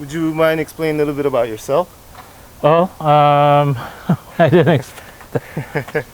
Would you mind explaining a little bit about yourself? Oh, I didn't expect that.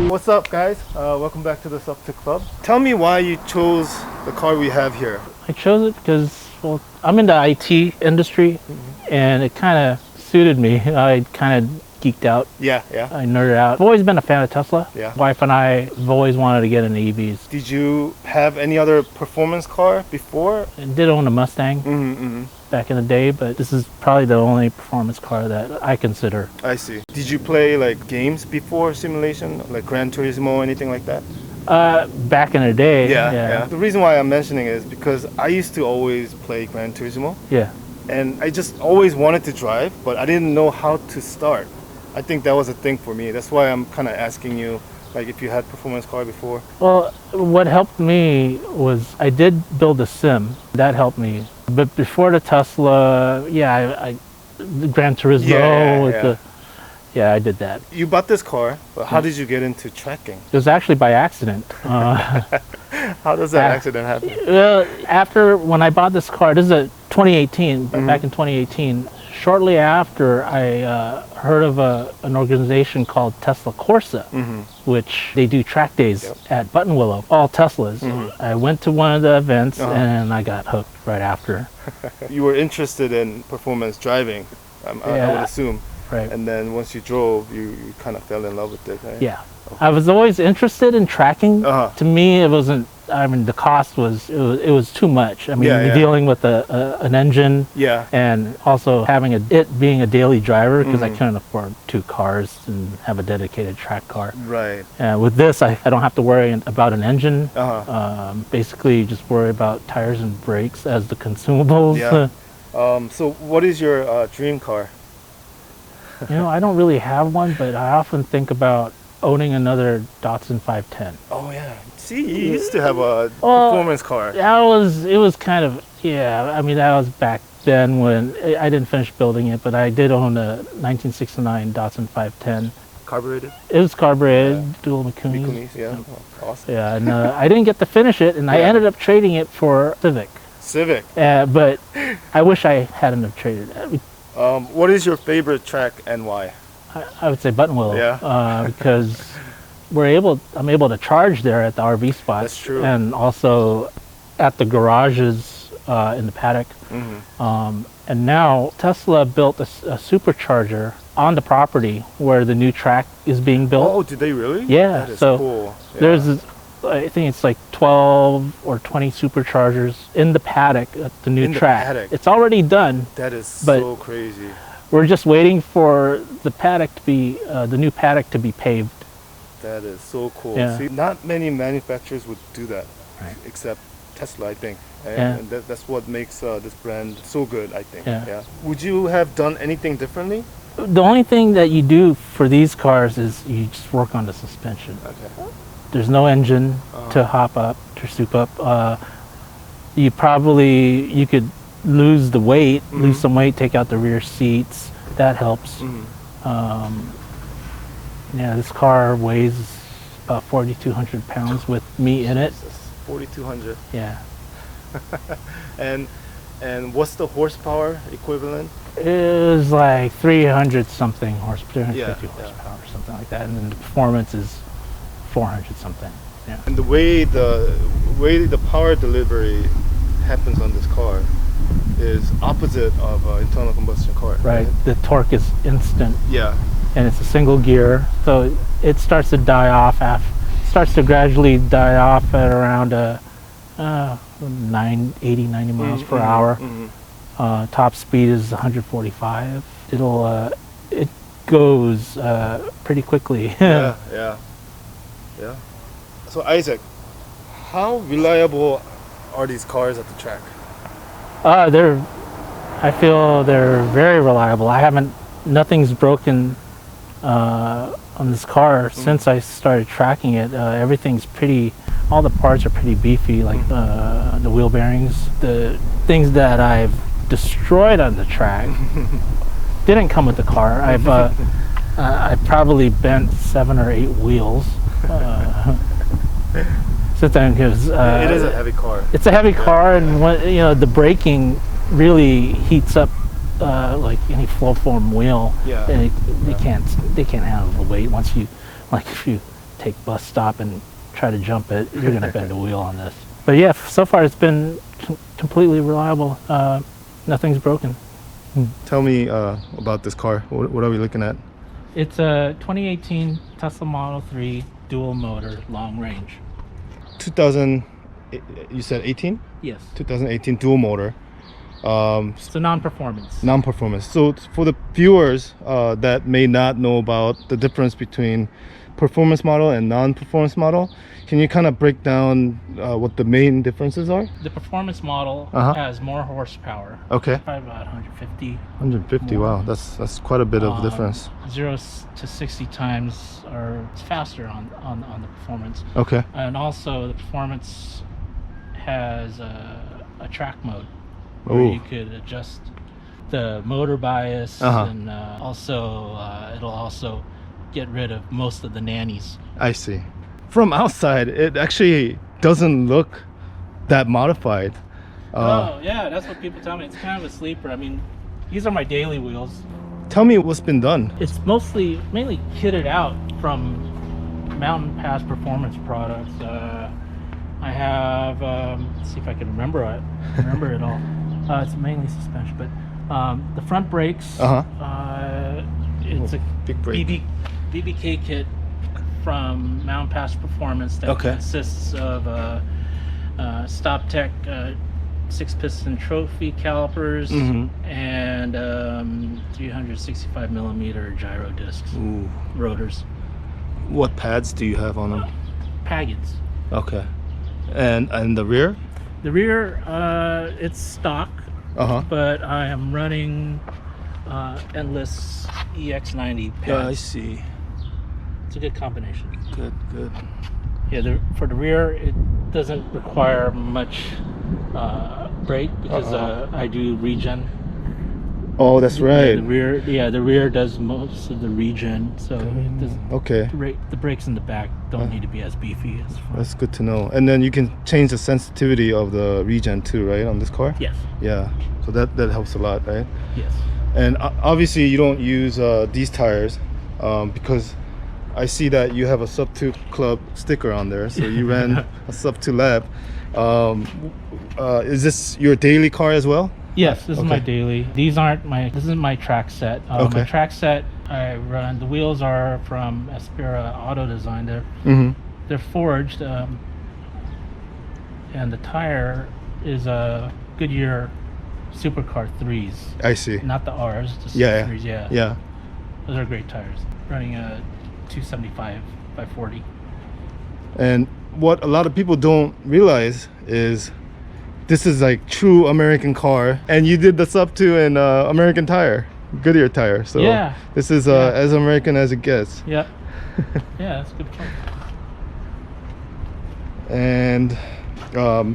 What's up, guys? Welcome back to the Sup to Club. Tell me why you chose the car we have here. I chose it because, well, I'm in the IT industry, and it kind of suited me. I kind of geeked out. Yeah. I nerded out. I've always been a fan of Tesla. Yeah. Wife and I have always wanted to get into EVs. Did you have any other performance car before? I did own a Mustang back in the day, but this is probably the only performance car that I consider. I see. Did you play like games before simulation, like Gran Turismo or anything like that? Back in the day. Yeah. The reason why I'm mentioning it is because I used to always play Gran Turismo. Yeah. And I just always wanted to drive, but I didn't know how to start. I think that was a thing for me. That's why I'm kind of asking you, like, if you had performance car before. Well, what helped me was I did build a sim. That helped me. But before the Tesla, the Gran Turismo, I did that. You bought this car, but how did you get into tracking? It was actually by accident. How does that accident happen? Well, after when I bought this car, this is a 2018, but back in 2018, shortly after I heard of an organization called Tesla Corsa, which they do track days at Buttonwillow, all Teslas. I went to one of the events and I got hooked right after. You were interested in performance driving, I would assume. Right. And then once you drove, you kind of fell in love with it, right? Yeah. I was always interested in tracking. To me, it wasn't, I mean, the cost was, it was too much. I mean, you're dealing with an engine and also having it being a daily driver because I couldn't afford two cars and have a dedicated track car. Right. With this, I don't have to worry about an engine. Basically, just worry about tires and brakes as the consumables. Yeah. So what is your dream car? You know, I don't really have one, but I often think about owning another Datsun 510. Oh yeah. See, you used to have a performance car. It was kind of, I mean, that was back then when I didn't finish building it, but I did own a 1969 Datsun 510. Carbureted? It was carbureted, dual Mikunis. Yeah. Oh, awesome. Yeah, and I didn't get to finish it, and I ended up trading it for Civic. But I wish I hadn't have traded it. What is your favorite track and why? I would say Buttonwillow, because I'm able to charge there at the RV spots. That's true. And also at the garages in the paddock. And now Tesla built a supercharger on the property where the new track is being built. Oh, did they really? Yeah. That is so cool. Yeah. There's, I think it's like 12 or 20 superchargers in the paddock at the new track. Paddock. It's already done. That is so crazy. We're just waiting for the paddock to be, the new paddock to be paved. That is so cool. Yeah. See, not many manufacturers would do that, except Tesla, I think. And that's what makes this brand so good, I think. Yeah. Would you have done anything differently? The only thing that you do for these cars is you just work on the suspension. Okay. There's no engine to hop up, to soup up. You could lose the weight, lose some weight, take out the rear seats. That helps. This car weighs about 4,200 pounds with me in it. 4,200. Yeah. And what's the horsepower equivalent? It was like 300 something horsepower, 350 horsepower or something like that, and then the performance is 400 something. Yeah. And the way the power delivery happens on this car is opposite of an internal combustion car. Right. The torque is instant. Yeah. And it's a single gear, so it starts to die off. Starts to gradually die off at around 80, 90 miles per hour. Top speed is 145. It goes pretty quickly. Yeah. So Isaac, how reliable are these cars at the track? I feel they're very reliable. Nothing's broken on this car since I started tracking it. All the parts are pretty beefy, like the wheel bearings. The things that I've destroyed on the track didn't come with the car. I probably bent 7 or 8 wheels. sit there because it is a heavy car. It's a heavy car, and when, the braking really heats up like any flow form wheel. Yeah. And they can't handle the weight. Once you, like, if you take bus stop and try to jump it, you're gonna bend the wheel on this. But yeah, so far it's been completely reliable. Nothing's broken. Tell me about this car. What are we looking at? It's a 2018 Tesla Model 3 dual motor long range. 2000, you said 18? Yes. 2018 dual motor. It's a non-performance. Non-performance. So for the viewers that may not know about the difference between performance model and non-performance model, can you kind of break down what the main differences are? The performance model has more horsepower. Okay. Probably about 150. 150. More. Wow, that's quite a bit of difference. 0 to 60 times or faster on the performance. Okay. And also the performance has a track mode where you could adjust the motor bias, and it'll also get rid of most of the nannies. I see. From outside, it actually doesn't look that modified. Oh yeah, that's what people tell me. It's kind of a sleeper. I mean, these are my daily wheels. Tell me what's been done. It's mainly kitted out from Mountain Pass Performance products. I have, let's see if I can remember it all. It's mainly suspension, but the front brakes. It's a big brake. BBK kit from Mountain Pass Performance that consists of StopTech 6-piston trophy calipers and 365 millimeter gyro discs. Rotors. What pads do you have on them? Paggets. Okay. And the rear? The rear, it's stock, but I am running Endless EX90 pads. Yeah, I see. It's a good combination. Good. Yeah, for the rear, it doesn't require much brake because I do regen. Oh, that's right. The rear does most of the regen, so it doesn't, the brakes in the back don't need to be as beefy as front. That's good to know. And then you can change the sensitivity of the regen too, right, on this car? Yes. Yeah. So that helps a lot, right? Yes. And obviously you don't use these tires because I see that you have a Sub 2 Club sticker on there. So you ran a Sub 2 lap. Is this your daily car as well? Yes, this is my daily. This isn't my track set. My track set, I run, the wheels are from Aspera Auto Design. They're forged, and the tire is a Goodyear Supercar 3s. I see. Not the R's, just 3s, Yeah. Those are great tires. Running a 275 by 40. And what a lot of people don't realize is this is like true American car, and you did the Sub 2 in American tire, Goodyear tire. So this is as American as it gets. Yeah. Yeah, that's a good point. And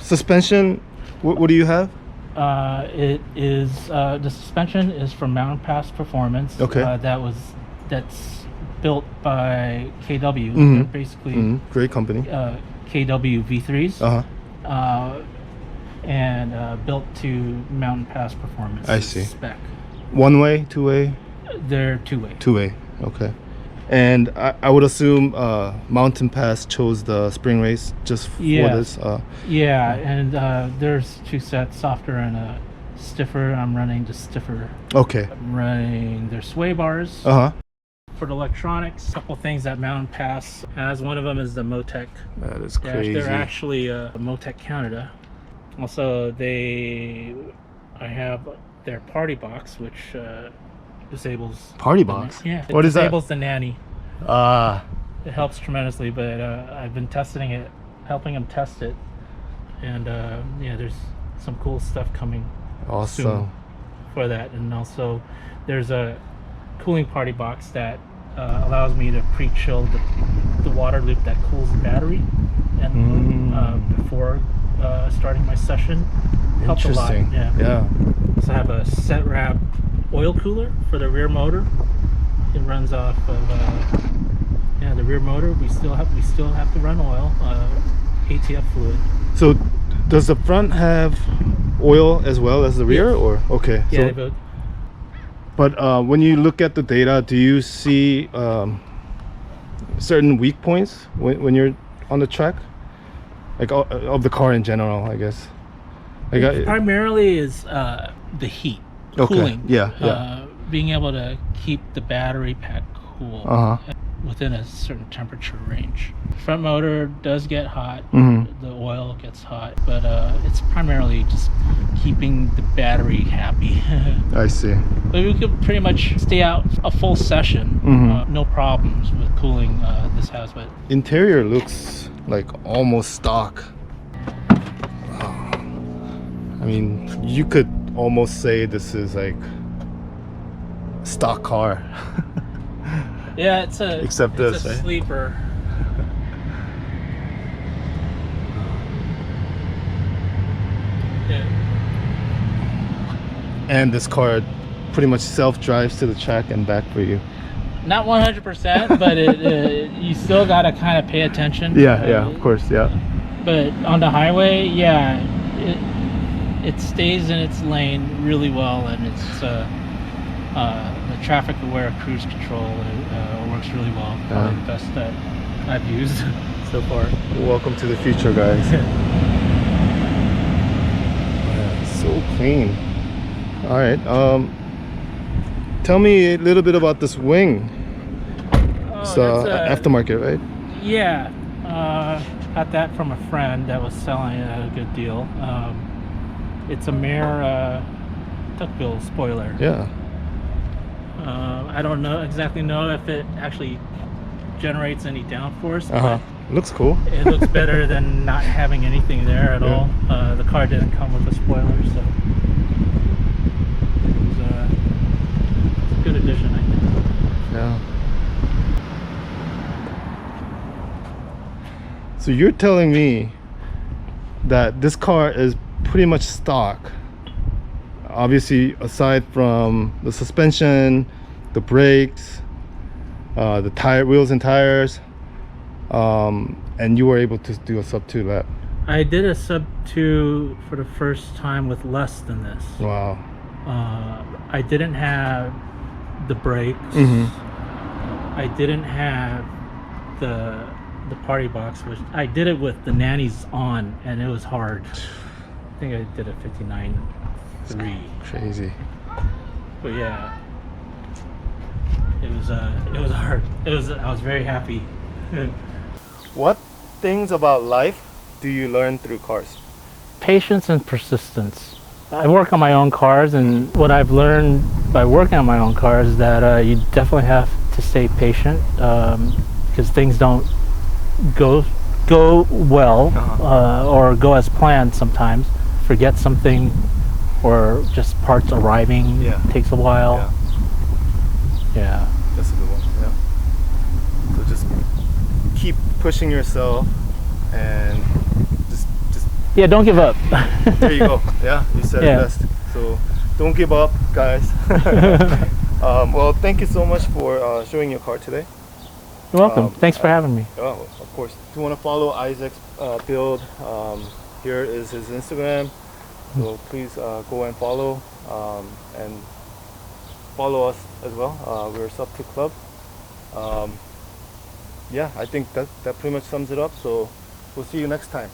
suspension, what do you have? It is the suspension is from Mountain Pass Performance. That's built by KW. They're basically great company. KW V3s. And built to Mountain Pass Performance. I see. Spec. One way, two way? They're two way. Two way. Okay. And I would assume Mountain Pass chose the spring race just for this. And there's two sets, softer and a stiffer. I'm running the stiffer. Okay. I'm running their sway bars. For the electronics, a couple things that Mountain Pass has. One of them is the Motec. That is crazy. They're actually Motec Canada. Also, I have their party box, which disables party box. What is that? Disables the nanny. It helps tremendously, but I've been testing it, helping them test it, and there's some cool stuff coming soon for that. And also, there's a cooling party box that allows me to pre-chill the water loop that cools the battery, and before starting my session. Helps a lot. Yeah. So I have a set wrap oil cooler for the rear motor. It runs off of the rear motor. We still have to run oil. ATF fluid. So does the front have oil as well as the rear? Yes. Or okay? Yeah, So, they both. but when you look at the data, do you see certain weak points when you're on the track, like of the car in general, I guess? Like Primarily is the heat, okay. cooling. Yeah. Being able to keep the battery pack cool within a certain temperature range. Front motor does get hot. The oil gets hot, but it's primarily just keeping the battery happy. I see. But we could pretty much stay out a full session, no problems with cooling this house. But interior looks like almost stock. I mean, you could almost say this is like stock car. yeah, it's a right? sleeper. Yeah. And this car pretty much self-drives to the track and back for you. Not 100%, but you still gotta kind of pay attention. Yeah, of course, yeah. But on the highway, yeah, it stays in its lane really well, and it's the traffic-aware cruise control works really well. Probably the best that I've used so far. Welcome to the future, guys. Yeah, so clean. All right. Tell me a little bit about this wing. It's aftermarket, right? Yeah. Got that from a friend that was selling it at a good deal. It's a Mare duckbill spoiler. Yeah. I don't exactly know if it actually generates any downforce. But looks cool. It looks better than not having anything there at all. The car didn't come with a spoiler, so it was a good addition, I think. Yeah. So you're telling me that this car is pretty much stock, obviously, aside from the suspension, the brakes, the wheels and tires, and you were able to do a sub 2 lap. I did a sub 2 for the first time with less than this. Wow. I didn't have the brakes. I didn't have the party box, which I did it with the nannies on, and it was hard. I think I did a 59.3. Crazy. But yeah, it was hard. I was very happy. What things about life do you learn through cars? Patience and persistence. I work on my own cars, and what I've learned by working on my own cars is that you definitely have to stay patient, because things don't go well or go as planned sometimes. Forget something, or just parts arriving takes a while. Yeah. That's a good one. Yeah. So just keep pushing yourself and just yeah, don't give up. there you go. Yeah, you said it best. So don't give up, guys. Well, thank you so much for showing your car today. You're welcome. Thanks for having me. Oh, of course. If you want to follow Isaac's build, here is his Instagram. So please go and follow, and follow us as well. We're Sub 2 Club. Yeah, I think that pretty much sums it up. So we'll see you next time.